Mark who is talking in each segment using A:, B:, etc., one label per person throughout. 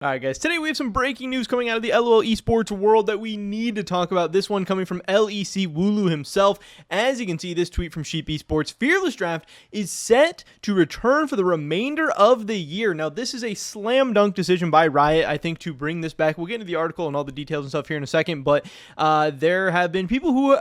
A: All right, guys. Today we have some breaking news coming out of the LOL esports world that we need to talk about. This one coming from LEC Wooloo himself. As you can see, this tweet from Sheep Esports: Fearless Draft is set to return for the remainder of the year. Now, this is a slam dunk decision by Riot, I think, to bring this back. We'll get into the article and all the details and stuff here in a second, but there have been people who,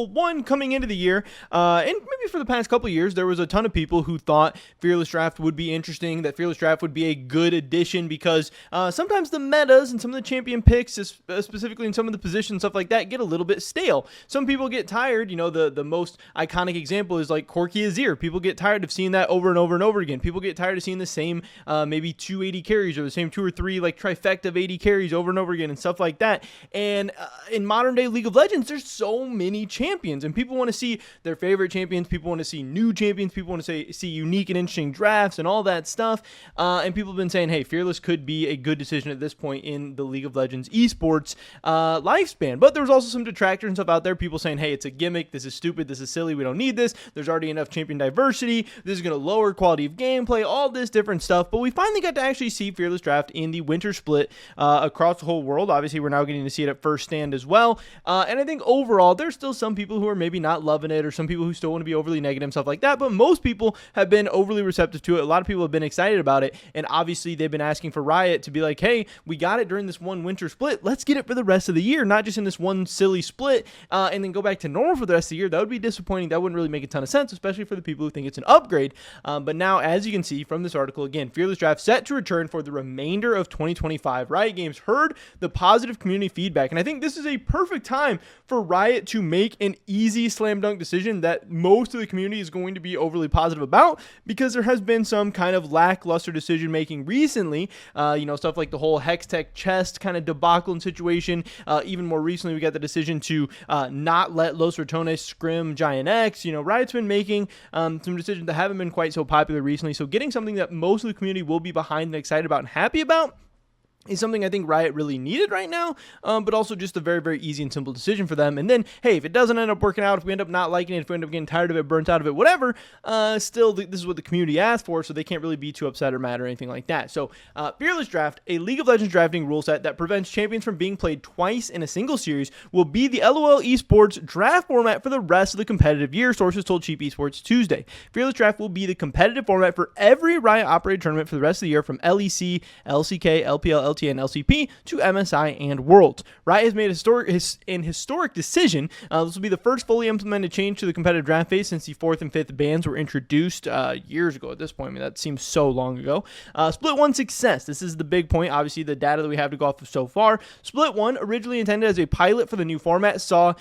A: one, coming into the year, and maybe for the past couple of years, there was a ton of people who thought Fearless Draft would be interesting, that Fearless Draft would be a good addition because sometimes the metas and some of the champion picks, specifically in some of the positions, stuff like that, get a little bit stale. Some people get tired. The most iconic example is like Corki Azir. People get tired of seeing that over and over and over again. People get tired of seeing the same maybe 280 carries or the same 2 or 3 like trifecta of 80 carries over and over again and stuff like that. And in modern day League of Legends, there's so many champions, and people want to see their favorite champions. People want to see new champions. People want to see unique and interesting drafts and all that stuff. And people have been saying, hey, Fearless could be a good decision at this point in the League of Legends esports lifespan. But there's also some detractors and stuff out there, people saying, hey, it's a gimmick, this is stupid, this is silly, we don't need this, there's already enough champion diversity, this is going to lower quality of gameplay, all this different stuff. But we finally got to actually see Fearless Draft in the winter split across the whole world. Obviously, we're now getting to see it at first stand as well. And I think overall, there's still some people who are maybe not loving it, or some people who still want to be overly negative and stuff like that. But most people have been overly receptive to it. A lot of people have been excited about it. And obviously, they've been asking for Riot to be like, hey, we got it during this one winter split. Let's get it for the rest of the year, not just in this one silly split and then go back to normal for the rest of the year. That would be disappointing. That wouldn't really make a ton of sense, especially for the people who think it's an upgrade. But now, as you can see from this article, again, Fearless Draft set to return for the remainder of 2025. Riot Games heard the positive community feedback, and I think this is a perfect time for Riot to make an easy slam dunk decision that most of the community is going to be overly positive about, because there has been some kind of lackluster decision making recently. Stuff like the whole Hextech chest kind of debacle and situation. Even more recently, we got the decision to not let Los Ratones scrim Giant X. Riot's been making some decisions that haven't been quite so popular recently. So getting something that most of the community will be behind and excited about and happy about is something I think Riot really needed right now, but also just a very, very easy and simple decision for them. And then, hey, if it doesn't end up working out, if we end up not liking it, if we end up getting tired of it, burnt out of it, whatever, still, this is what the community asked for, so they can't really be too upset or mad or anything like that. So, Fearless Draft, a League of Legends drafting rule set that prevents champions from being played twice in a single series, will be the LOL esports draft format for the rest of the competitive year, sources told Sheep Esports Tuesday. Fearless Draft will be the competitive format for every Riot-operated tournament for the rest of the year, from LEC, LCK, LPL, LTN, LCP to MSI and Worlds. Riot has made an historic decision. This will be the first fully implemented change to the competitive draft phase since the 4th and 5th bans were introduced years ago at this point. I mean, that seems so long ago. Split 1 success. This is the big point. Obviously, the data that we have to go off of so far. Split 1, originally intended as a pilot for the new format, saw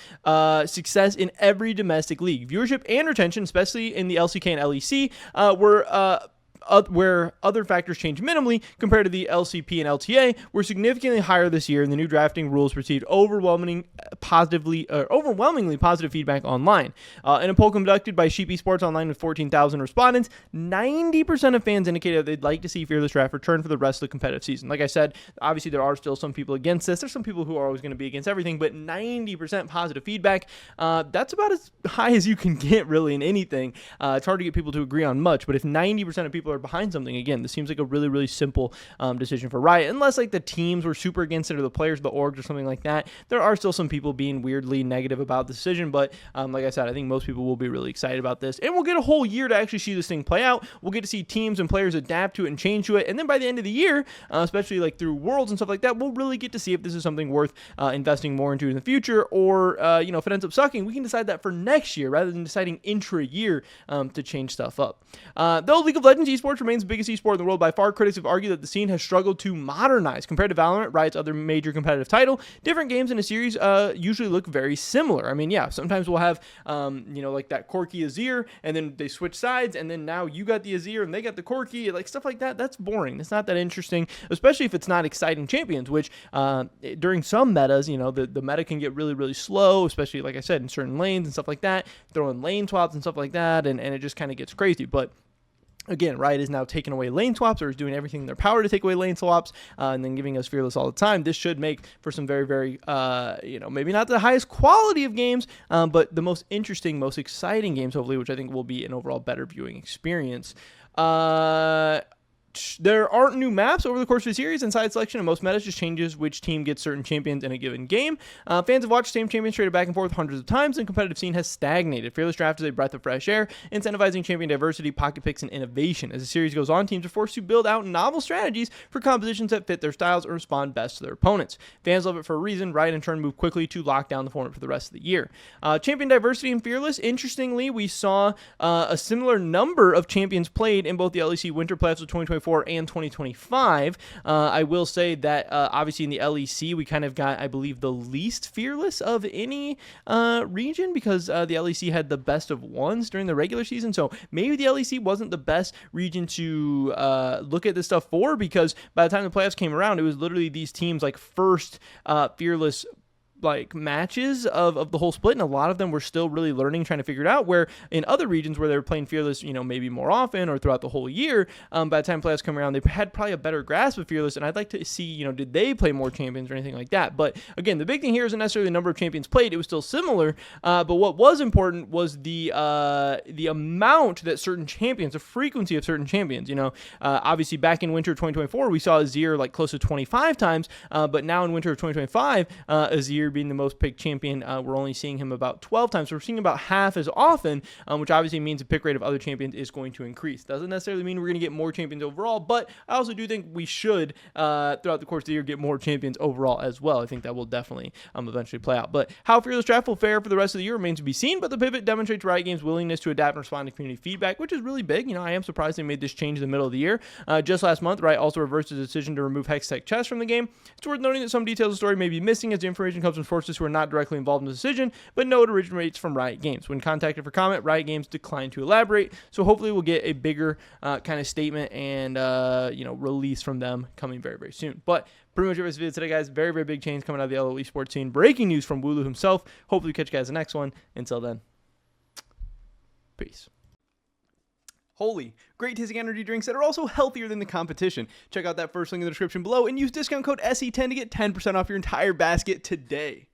A: success in every domestic league. Viewership and retention, especially in the LCK and LEC, where other factors changed minimally compared to the LCP and LTA, were significantly higher this year, and the new drafting rules received overwhelmingly positive feedback online. In a poll conducted by Sheep Esports Online with 14,000 respondents, 90% of fans indicated they'd like to see Fearless Draft return for the rest of the competitive season. Like I said, obviously there are still some people against this. There's some people who are always going to be against everything, but 90% positive feedback, that's about as high as you can get really in anything. It's hard to get people to agree on much, but if 90% of people are behind something, again, this seems like a really, really simple decision for Riot. Unless like the teams were super against it, or the players, the orgs, or something like that, there are still some people being weirdly negative about the decision. But like I said, I think most people will be really excited about this, and we'll get a whole year to actually see this thing play out. We'll get to see teams and players adapt to it and change to it, and then by the end of the year, especially like through Worlds and stuff like that, we'll really get to see if this is something worth investing more into in the future, or if it ends up sucking, we can decide that for next year rather than deciding intra-year to change stuff up. Though League of Legends esports remains the biggest esport in the world by far, critics have argued that the scene has struggled to modernize. Compared to Valorant, Riot's other major competitive title, different games in a series usually look very similar. I mean, yeah, sometimes we'll have, like that Corki Azir, and then they switch sides, and then now you got the Azir and they got the Corki, like stuff like that. That's boring. It's not that interesting, especially if it's not exciting champions, which during some metas, the meta can get really, really slow, especially, like I said, in certain lanes and stuff like that, throwing lane swaps and stuff like that, and it just kind of gets crazy. But again, Riot is now taking away lane swaps, or is doing everything in their power to take away lane swaps, and then giving us Fearless all the time. This should make for some very, very, maybe not the highest quality of games, but the most interesting, most exciting games, hopefully, which I think will be an overall better viewing experience. There aren't new maps over the course of the series, and side selection in most metas just changes which team gets certain champions in a given game. Fans have watched the same champions traded back and forth hundreds of times, and the competitive scene has stagnated. Fearless Draft is a breath of fresh air, incentivizing champion diversity, pocket picks, and innovation. As the series goes on, teams are forced to build out novel strategies for compositions that fit their styles or respond best to their opponents. Fans love it for a reason. Riot in turn moved quickly to lock down the format for the rest of the year. Champion diversity in Fearless, interestingly, we saw a similar number of champions played in both the LEC Winter Playoffs of 2024 and 2025. I will say that obviously in the LEC we kind of got, I believe, the least Fearless of any region, because the LEC had the best of ones during the regular season. So maybe the LEC wasn't the best region to look at this stuff for, because by the time the playoffs came around, it was literally these teams like first Fearless like matches of the whole split, and a lot of them were still really learning, trying to figure it out, where in other regions where they were playing Fearless, maybe more often or throughout the whole year, by the time playoffs come around, they had probably a better grasp of Fearless, and I'd like to see, did they play more champions or anything like that. But again, the big thing here isn't necessarily the number of champions played, it was still similar, but what was important was the amount that certain champions, the frequency of certain champions, obviously back in winter 2024, we saw Azir like close to 25 times, but now in winter of 2025, Azir being the most picked champion, we're only seeing him about 12 times. So we're seeing about half as often, which obviously means the pick rate of other champions is going to increase. Doesn't necessarily mean we're going to get more champions overall, but I also do think we should, throughout the course of the year, get more champions overall as well. I think that will definitely eventually play out. But how Fearless Draft will fare for the rest of the year remains to be seen, but the pivot demonstrates Riot Games' willingness to adapt and respond to community feedback, which is really big. I am surprised they made this change in the middle of the year. Just last month, Riot also reversed its decision to remove Hextech Chess from the game. It's worth noting that some details of the story may be missing, as the information comes from sources who are not directly involved in the decision, but know it originates from Riot Games. When contacted for comment, Riot Games declined to elaborate, so hopefully we'll get a bigger kind of statement and release from them coming very, very soon. But pretty much everybody's video today, guys. Very, very big change coming out of the LoLesports scene. Breaking news from Wooloo himself. Hopefully catch you guys in the next one. Until then, peace. Holy, great tasting energy drinks that are also healthier than the competition. Check out that first link in the description below and use discount code SE10 to get 10% off your entire basket today.